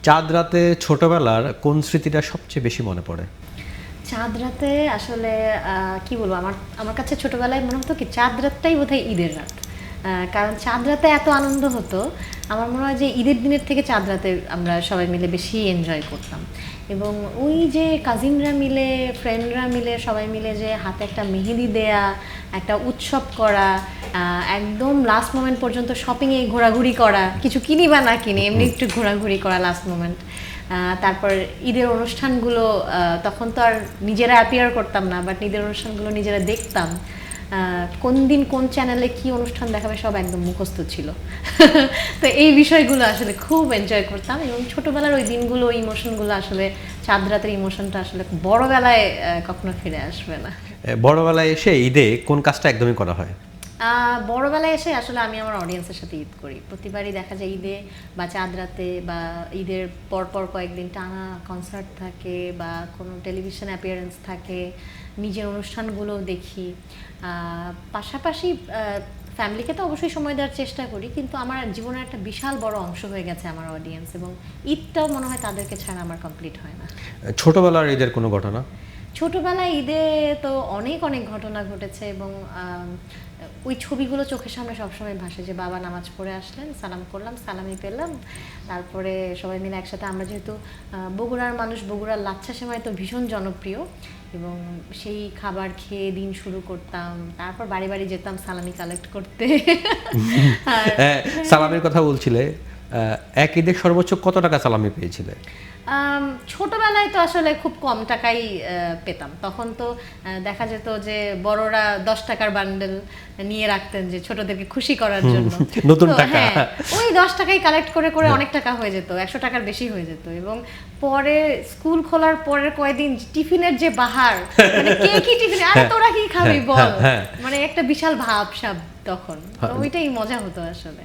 চাঁদ রাতে ছোটবেলার কোন স্মৃতিটা সবচেয়ে বেশি মনে পড়ে? চাঁদ রাতে আসলে কি বলবো, আমার আমার কাছে ছোটবেলায় মনে হতো কি চাঁদ রাতটাই বোধহয় ঈদের রাত। কারণ চাঁদ রাতে এত আনন্দ হতো, আমার মনে হয় যে ঈদের দিনের থেকে চাঁদ রাতে আমরা সবাই মিলে বেশি এনজয় করতাম। এবং ওই যে কাজিনরা মিলে, ফ্রেন্ডরা মিলে, সবাই মিলে যে হাতে একটা মেহেদি দেয়া, একটা উৎসব করা, একদম লাস্ট মোমেন্ট পর্যন্ত শপিংয়ে ঘোরাঘুরি করা, কিছু কিনি বা না কিনি এমনি একটু ঘোরাঘুরি করা লাস্ট মোমেন্ট। তারপর ঈদের অনুষ্ঠানগুলো, তখন তো আর নিজেরা অ্যাপিয়ার করতাম না, বাট ঈদের অনুষ্ঠানগুলো নিজেরা দেখতাম। কোন দিন কোন চ্যানেলে কি অনুষ্ঠান দেখাবে সব একদম মুখস্থ ছিল। তো এই বিষয়গুলো আসলে খুব এনজয় করতাম, এবং ছোটবেলার ওই দিনগুলো, ইমোশনগুলো আসলে চাঁদ রাতের ইমোশনটা আসলে বড়বেলায় কখনো ফিরে আসবে না। বড়বেলায় এসে ঈদে কোন কাজটা একদমই করা হয়? বড়বেলায় এসে আসলে আমি আমার অডিয়েন্সের সাথে ঈদ করি। প্রতিবারই দেখা যায় ঈদে বা চাঁদ রাতে বা ঈদের পরপর কয়েকদিন টানা কনসার্ট থাকে বা কোনো টেলিভিশন অ্যাপিয়ারেন্স থাকে, নিজের অনুষ্ঠানগুলো দেখি। পাশাপাশি ফ্যামিলিকে তো অবশ্যই সময় দেওয়ার চেষ্টা করি, কিন্তু আমার জীবনের একটা বিশাল বড় অংশ হয়ে গেছে আমার অডিয়েন্স, এবং ঈদটাও মনে হয় তাদেরকে ছাড়া আমার কমপ্লিট হয় না। ছোটবেলার ঈদের কোনো ঘটনা? ছোটবেলায় ঈদে তো অনেক অনেক ঘটনা ঘটেছে, এবং ওই ছবিগুলো চোখের সামনে সবসময় ভাসে যে বাবা নামাজ পড়ে আসলেন, সালাম করলাম, সালামি পেলাম, তারপরে সবাই মিলে একসাথে, আমরা যেহেতু বগুড়ার মানুষ, বগুড়ার লাচ্ছা সেমাই তো ভীষণ জনপ্রিয়, এবং সেই খাবার খেয়ে দিন শুরু করতাম, তারপর বাড়ি বাড়ি যেতাম সালামি কালেক্ট করতে। সালামির কথা বলছিলে, এক ঈদে সর্বোচ্চ কত টাকা সালামি পেয়েছিলে? ছোটবেলায় তো আসলে খুব কম টাকাই পেতাম, তখন তো দেখা যেত যে বড়রা 10 টাকার বান্ডেল নিয়ে রাখতেন যে ছোটদেরকে খুশি করার জন্য। নতুন টাকা। হ্যাঁ, ওই 10 টাকাই কালেক্ট করে করে অনেক টাকা হয়ে যেত, 100 টাকার বেশি হয়ে যেত। এবং পরে স্কুল খোলার পরের কয়েকদিন টিফিনের যে বাহার, মানে কে কি টিফিনে, আরে তোরা কি খাবি বল, মানে একটা বিশাল ভাবসাব তখন, তো ওইটাই মজা হতো আসলে।